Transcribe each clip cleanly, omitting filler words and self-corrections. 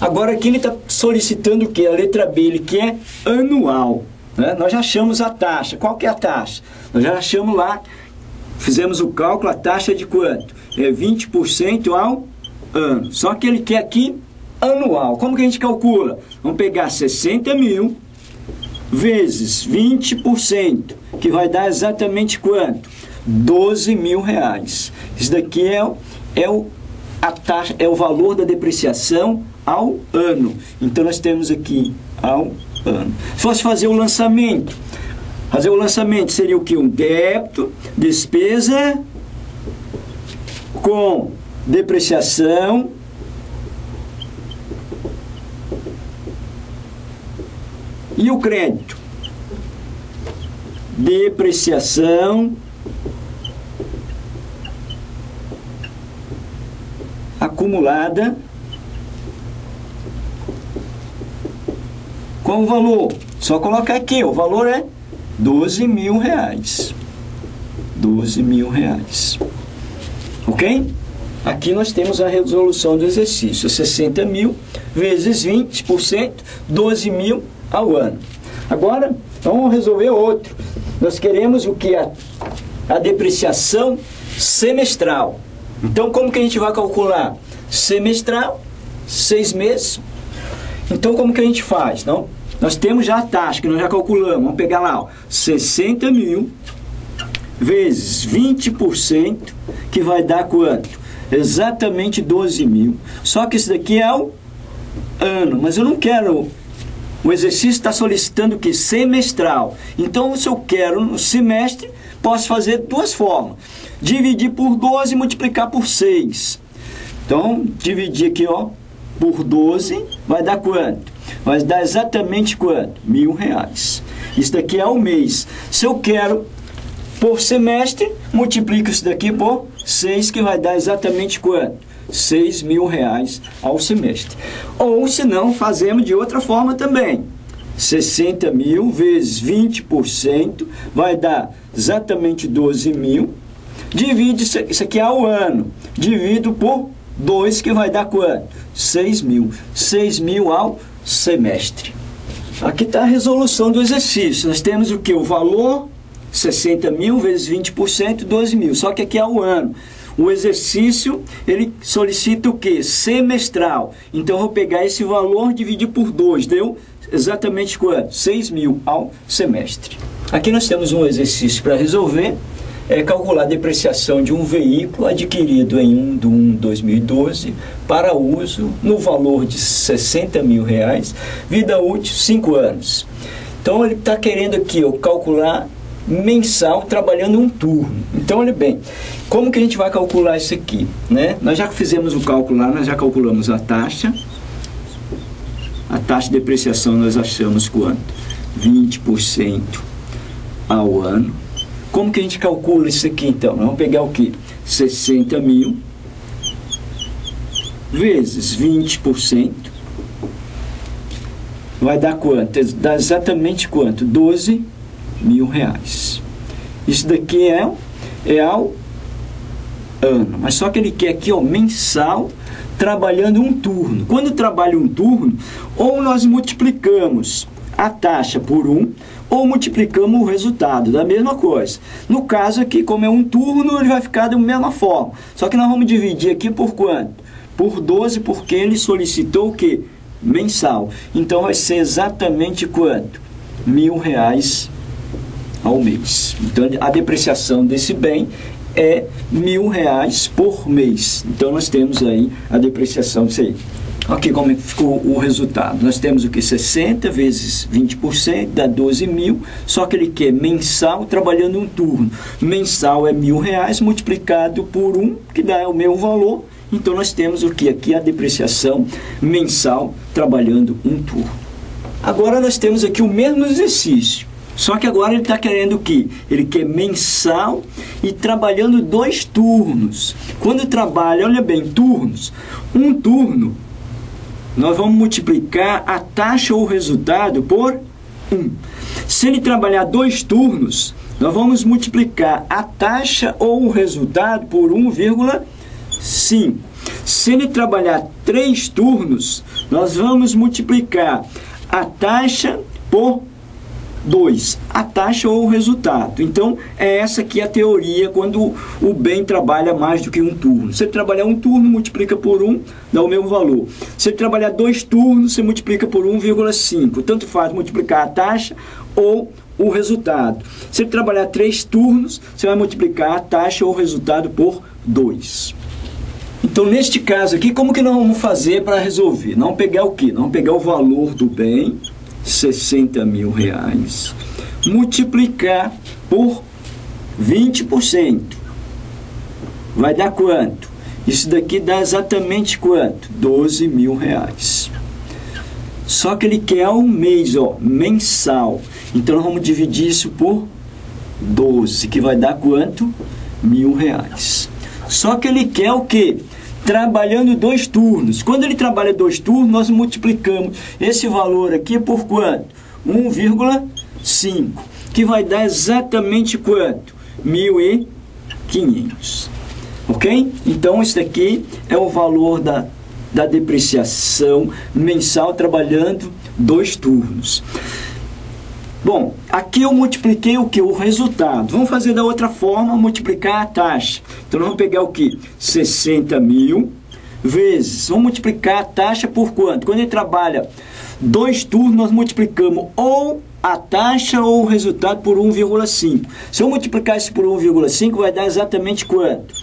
Agora aqui ele está solicitando o quê? A letra B, ele quer anual, né? Nós já achamos a taxa. Qual que é a taxa? Nós já achamos lá, fizemos o cálculo, a taxa é de quanto? É 20% ao ano. Só que ele quer aqui anual. Como que a gente calcula? Vamos pegar 60 mil vezes 20%, que vai dar exatamente quanto? 12 mil reais. Isso daqui a taxa, é o valor da depreciação ao ano. Então nós temos aqui ao ano. Se fosse fazer o lançamento, seria o que? Um débito, despesa com depreciação e o crédito. Depreciação acumulada com o valor. Só colocar aqui, o valor é 12 mil reais. 12 mil reais. Ok? Aqui nós temos a resolução do exercício. 60 mil vezes 20%, 12 mil ao ano. Agora, vamos resolver outro. Nós queremos o que? A depreciação semestral. Então, como que a gente vai calcular? Semestral, 6 meses. Então, como que a gente faz? Não? Nós temos já a taxa, que nós já calculamos. Vamos pegar lá, ó, 60 mil vezes 20%, que vai dar quanto? Exatamente 12 mil. Só que isso daqui é o ano, mas eu não quero... O exercício está solicitando o que? Semestral. Então, se eu quero no semestre, posso fazer duas formas. Dividir por 12 e multiplicar por 6. Então, dividir aqui, ó, por 12, vai dar quanto? Vai dar exatamente quanto? 1.000 reais. Isso daqui é o mês. Se eu quero por semestre, multiplico isso daqui por 6, que vai dar exatamente quanto? 6.000 reais ao semestre. Ou, se não, fazemos de outra forma também. 60 mil vezes 20% vai dar exatamente 12 mil. Divide isso aqui ao ano. Divido por 2, que vai dar quanto? 6 mil. 6 mil ao semestre. Aqui está a resolução do exercício. Nós temos o que? O valor, 60 mil vezes 20%, 12 mil. Só que aqui é o ano. O exercício, ele solicita o quê? Semestral. Então, eu vou pegar esse valor e dividir por 2. Deu exatamente quanto? 6 mil ao semestre. Aqui nós temos um exercício para resolver. É calcular a depreciação de um veículo adquirido em 1 de 1 de 2012 para uso no valor de 60 mil reais, vida útil 5 anos. Então, ele está querendo aqui, ó, calcular mensal trabalhando um turno. Então, olha bem, como que a gente vai calcular isso aqui, né? Nós já fizemos o cálculo lá, nós já calculamos a taxa. A taxa de depreciação nós achamos quanto? 20% ao ano. Como que a gente calcula isso aqui, então? Nós vamos pegar o quê? 60 mil vezes 20%. Vai dar quanto? Dá exatamente quanto? 12 mil reais. Isso daqui é ao ano. Mas só que ele quer aqui, ó, mensal, trabalhando um turno. Quando trabalha um turno, ou nós multiplicamos a taxa por 1, ou multiplicamos o resultado da mesma coisa. No caso aqui, como é um turno, ele vai ficar da mesma forma. Só que nós vamos dividir aqui por quanto? Por 12, porque ele solicitou o quê? Mensal. Então vai ser exatamente quanto? 1.000 reais ao mês. Então a depreciação desse bem é 1.000 reais por mês. Então nós temos aí a depreciação disso aí. Aqui como ficou o resultado. Nós temos o que? 60 vezes 20% dá 12 mil, só que ele quer mensal trabalhando um turno. Mensal é 1.000 reais multiplicado por 1, que dá o mesmo valor. Então nós temos o que? Aqui a depreciação mensal trabalhando um turno. Agora nós temos aqui o mesmo exercício. Só que agora ele está querendo o quê? Ele quer mensal e trabalhando 2 turnos. Quando trabalha, olha bem, turnos. Um turno, nós vamos multiplicar a taxa ou o resultado por 1. Se ele trabalhar 2 turnos, nós vamos multiplicar a taxa ou o resultado por 1,5. Se ele trabalhar 3 turnos, nós vamos multiplicar a taxa por 2, a taxa ou o resultado. Então, é essa aqui a teoria quando o bem trabalha mais do que um turno. Se ele trabalhar um turno, multiplica por 1, dá o mesmo valor. Se ele trabalhar 2 turnos, você multiplica por 1,5. Tanto faz multiplicar a taxa ou o resultado. Se ele trabalhar 3 turnos, você vai multiplicar a taxa ou o resultado por 2. Então, neste caso aqui, como que nós vamos fazer para resolver? Nós vamos pegar o quê? Nós vamos pegar o valor do bem, 60 mil reais, multiplicar por 20%. Vai dar quanto? Isso daqui dá exatamente quanto? 12 mil reais. Só que ele quer um mês, ó, mensal. Então, nós vamos dividir isso por 12, que vai dar quanto? R$1.000. Só que ele quer o quê? Trabalhando 2 turnos. Quando ele trabalha 2 turnos, nós multiplicamos esse valor aqui por quanto? 1,5, que vai dar exatamente quanto? 1.500. Ok? Então, isso daqui é o valor da depreciação mensal trabalhando 2 turnos. Bom, aqui eu multipliquei o que? O resultado. Vamos fazer da outra forma, multiplicar a taxa. Então, nós vamos pegar o que? 60 mil vezes. Vamos multiplicar a taxa por quanto? Quando ele trabalha 2 turnos, nós multiplicamos ou a taxa ou o resultado por 1,5. Se eu multiplicar isso por 1,5, vai dar exatamente quanto?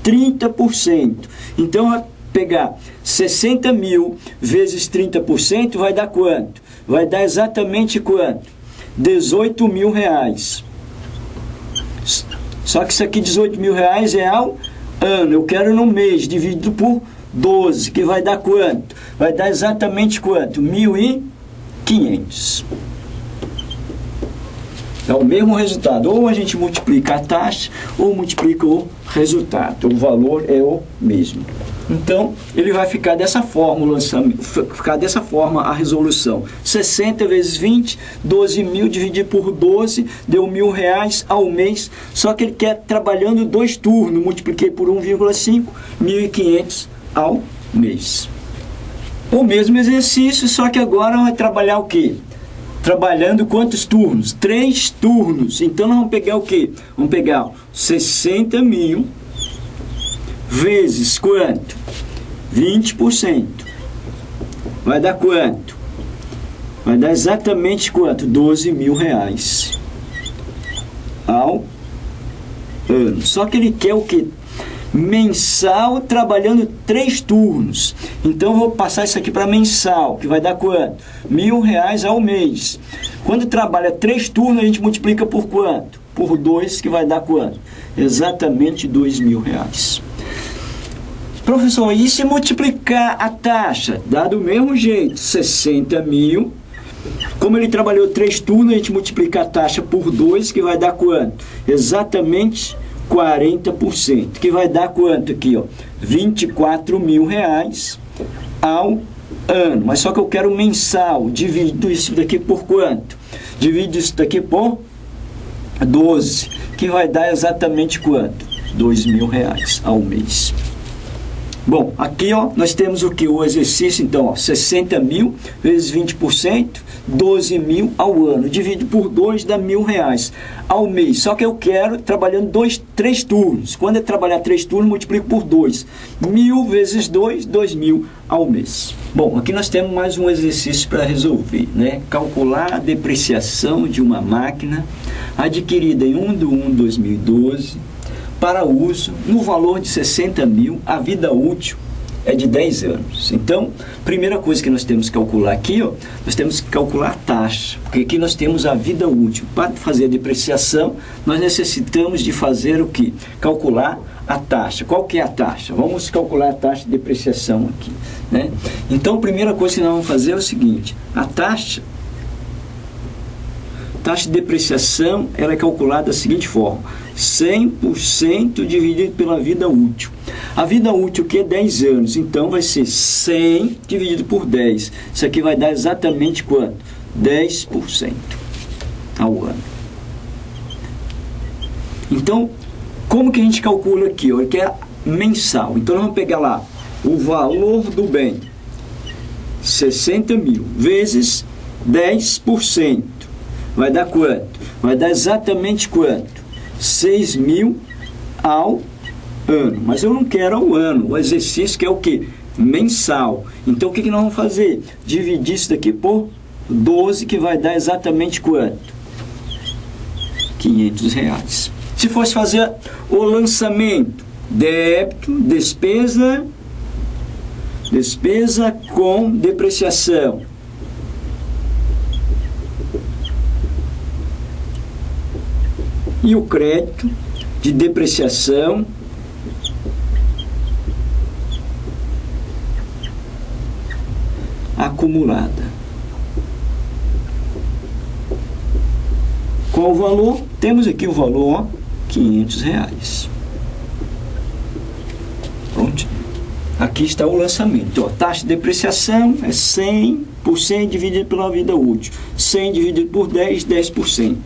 30%. Então, vai pegar 60 mil vezes 30%, vai dar quanto? Vai dar exatamente quanto? 18 mil reais. Só que isso aqui, 18 mil reais é ao ano. Eu quero no mês, dividido por 12, que vai dar quanto? Vai dar exatamente quanto? 1.500. É o mesmo resultado. Ou a gente multiplica a taxa, ou multiplica o resultado. O valor é o mesmo. Então, ele vai ficar dessa forma, a resolução. 60 vezes 20, 12 mil dividido por 12, deu R$1.000 ao mês. Só que ele quer trabalhando 2 turnos, multipliquei por 1,5, 1.500 ao mês. O mesmo exercício, só que agora vai trabalhar o quê? Trabalhando quantos turnos? 3 turnos. Então, nós vamos pegar o quê? Vamos pegar 60 mil vezes quanto? 20%. Vai dar quanto? Vai dar exatamente quanto? 12 mil reais ao ano. Só que ele quer o quê? Mensal, trabalhando 3 turnos. Então, eu vou passar isso aqui para mensal, que vai dar quanto? R$1.000 ao mês. Quando trabalha 3 turnos, a gente multiplica por quanto? Por 2, que vai dar quanto? Exatamente R$2.000. Professor, e se multiplicar a taxa? Dá do mesmo jeito, 60 mil. Como ele trabalhou 3 turnos, a gente multiplica a taxa por 2, que vai dar quanto? Exatamente 40%, que vai dar quanto aqui, ó? 24 mil reais ao ano. Mas só que eu quero mensal. Divido isso daqui por quanto? Divido isso daqui por 12, que vai dar exatamente quanto? 2 mil reais ao mês. Bom, aqui ó, nós temos o que? O exercício, então, ó, 60 mil vezes 20%, 12 mil ao ano. Dividido por 2 dá R$1.000 ao mês. Só que eu quero trabalhando 3 turnos. Quando eu trabalhar 3 turnos, multiplico por 2. 1.000 vezes 2, 2.000 ao mês. Bom, aqui nós temos mais um exercício para resolver, né? Calcular a depreciação de uma máquina adquirida em 1/1/2012 para uso no valor de 60 mil, a vida útil é de 10 anos. Então, primeira coisa que nós temos que calcular aqui, ó, nós temos que calcular a taxa, porque aqui nós temos a vida útil. Para fazer a depreciação, nós necessitamos de fazer o quê? Calcular a taxa. Qual que é a taxa? Vamos calcular a taxa de depreciação aqui, né? Então, a primeira coisa que nós vamos fazer é o seguinte: a taxa de depreciação ela é calculada da seguinte forma: 100% dividido pela vida útil. A vida útil que é 10 anos, então vai ser 100 dividido por 10. Isso aqui vai dar exatamente quanto? 10% ao ano. Então, como que a gente calcula aqui? Ele quer mensal. Então, nós vamos pegar lá o valor do bem, 60 mil, vezes 10%, vai dar quanto? Vai dar exatamente quanto? 6 mil ao ano. Mas eu não quero ao ano, o exercício que é o quê? Mensal. Então o que nós vamos fazer? Dividir isso daqui por 12, que vai dar exatamente quanto? 500 reais. Se fosse fazer o lançamento, débito, despesa com depreciação. E o crédito de depreciação acumulada. Qual o valor? Temos aqui o valor, ó, 500 reais. Pronto. Aqui está o lançamento. Ó, taxa de depreciação é 100% dividido pela vida útil. 100 dividido por 10, 10%.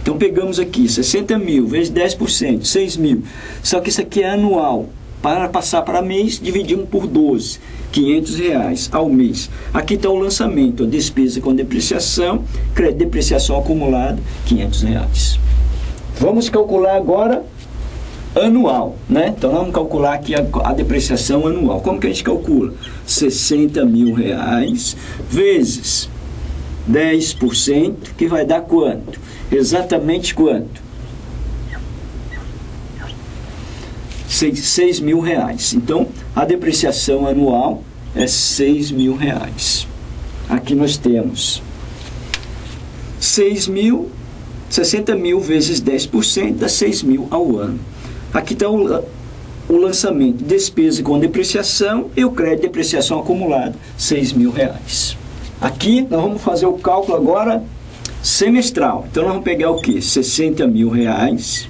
Então pegamos aqui 60 mil vezes 10%, 6 mil. Só que isso aqui é anual. Para passar para mês, dividimos por 12. 500 reais ao mês. Aqui está o lançamento, a despesa com depreciação, crédito de depreciação acumulada, 500 reais. Vamos calcular agora anual, né? Então vamos calcular aqui a depreciação anual. Como que a gente calcula? 60 mil reais vezes 10%, que vai dar quanto? Exatamente quanto? 6 mil reais. Então, a depreciação anual é 6 mil reais. Aqui nós temos 60 mil vezes 10% dá 6 mil ao ano. Aqui está o lançamento, despesa com depreciação e o crédito de depreciação acumulado, 6 mil reais. Aqui nós vamos fazer o cálculo agora semestral. Então, nós vamos pegar o quê? 60 mil reais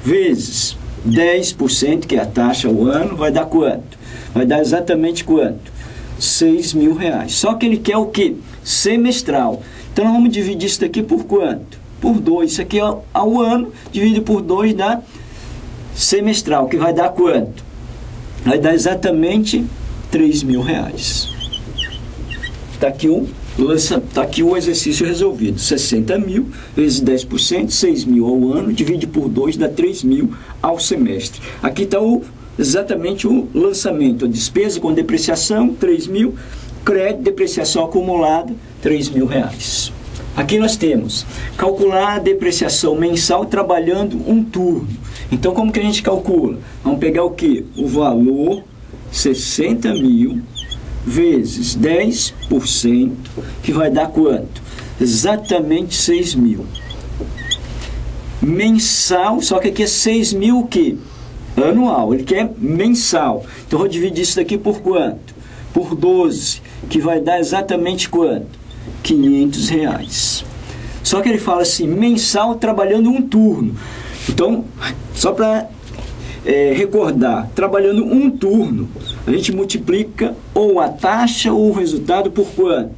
vezes 10%, que é a taxa ao ano, vai dar quanto? Vai dar exatamente quanto? 6 mil reais. Só que ele quer o quê? Semestral. Então, nós vamos dividir isso daqui por quanto? Por 2. Isso aqui ao ano, divide por 2 dá semestral, que vai dar quanto? Vai dar exatamente 3 mil reais. Está aqui o exercício resolvido. 60 mil vezes 10%, 6 mil ao ano, divide por 2, dá 3 mil ao semestre. Aqui está exatamente o lançamento. A despesa com depreciação, 3 mil. Crédito, depreciação acumulada, 3 mil reais. Aqui nós temos calcular a depreciação mensal trabalhando um turno. Então, como que a gente calcula? Vamos pegar o quê? O valor, 60 mil vezes 10%, que vai dar quanto? Exatamente 6 mil. Mensal, só que aqui é 6 mil o quê? Anual, ele quer mensal. Então, eu vou dividir isso daqui por quanto? Por 12, que vai dar exatamente quanto? 500 reais. Só que ele fala assim, mensal trabalhando um turno. Então, só para recordar, trabalhando um turno, a gente multiplica ou a taxa ou o resultado por quanto?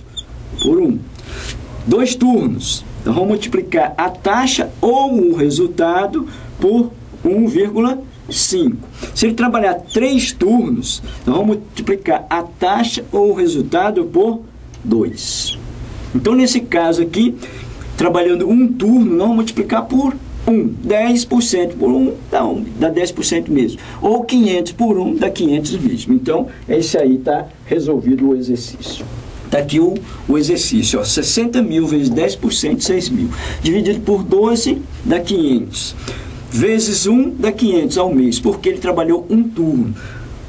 Por 1. 2 turnos, então vamos multiplicar a taxa ou o resultado por 1,5. Se ele trabalhar 3 turnos, então vamos multiplicar a taxa ou o resultado por 2. Então, nesse caso aqui, trabalhando um turno, não vamos multiplicar por 1. 10% por 1 dá 10% mesmo. Ou 500 por 1 dá 500 mesmo. Então, esse aí está resolvido o exercício. Está aqui o exercício. Ó, 60 mil vezes 10%, 6 mil. Dividido por 12 dá 500. Vezes 1 dá 500 ao mês, porque ele trabalhou um turno.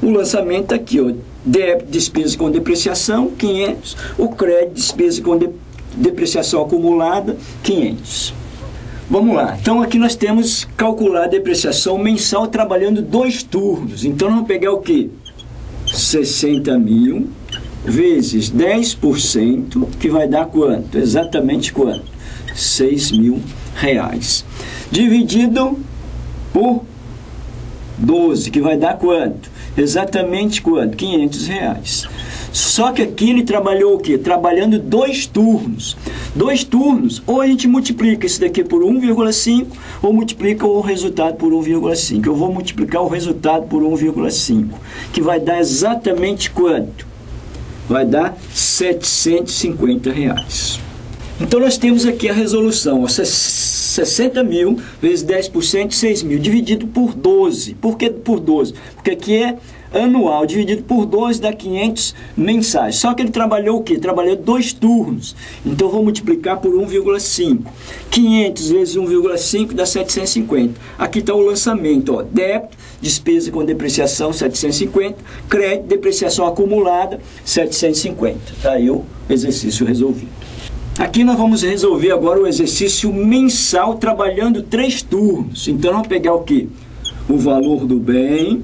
O lançamento está aqui, ó. Débito, despesa com depreciação, 500. O crédito, despesa com depreciação acumulada, 500. Vamos lá. Então, aqui nós temos calcular a depreciação mensal trabalhando 2 turnos. Então, nós vamos pegar o quê? 60 mil vezes 10%, que vai dar quanto? Exatamente quanto? 6 mil reais. Dividido por 12, que vai dar quanto? Exatamente quanto? 500 reais. Só que aqui ele trabalhou o quê? Trabalhando 2 turnos. 2 turnos, ou a gente multiplica isso daqui por 1,5, ou multiplica o resultado por 1,5. Eu vou multiplicar o resultado por 1,5, que vai dar exatamente quanto? Vai dar R$ 750. Então, nós temos aqui a resolução, 60 mil vezes 10%, 6 mil, dividido por 12. Por que por 12? Porque aqui é anual, dividido por 12 dá 500 mensais. Só que ele trabalhou o quê? Trabalhou 2 turnos. Então, eu vou multiplicar por 1,5. 500 vezes 1,5 dá 750. Aqui está o lançamento, ó, débito, despesa com depreciação, 750. Crédito, depreciação acumulada, 750. Está aí o exercício resolvido. Aqui nós vamos resolver agora o exercício mensal trabalhando 3 turnos. Então, vamos pegar o quê? O valor do bem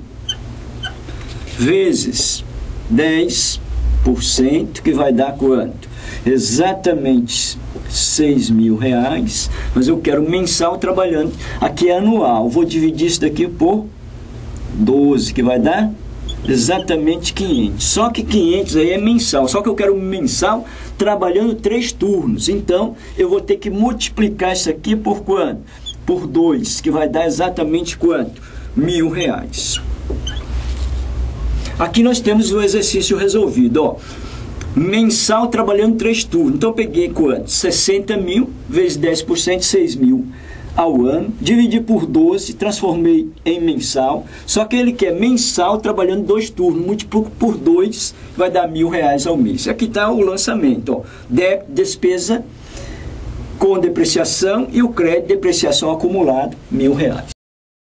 vezes 10%, que vai dar quanto? Exatamente R$6.000, mas eu quero mensal trabalhando. Aqui é anual. Vou dividir isso daqui por 12, que vai dar exatamente 500. Só que 500 aí é mensal. Só que eu quero mensal trabalhando 3 turnos. Então, eu vou ter que multiplicar isso aqui por quanto? Por 2, que vai dar exatamente quanto? R$1.000. Aqui nós temos o exercício resolvido, ó. Mensal trabalhando 3 turnos. Então, eu peguei quanto? 60 mil vezes 10%, 6 mil ao ano, dividi por 12, transformei em mensal, só que ele quer mensal trabalhando 2 turnos, multiplico por 2, vai dar R$1.000 ao mês. Aqui está o lançamento, ó, débito, despesa com depreciação e o crédito, depreciação acumulado, R$1.000.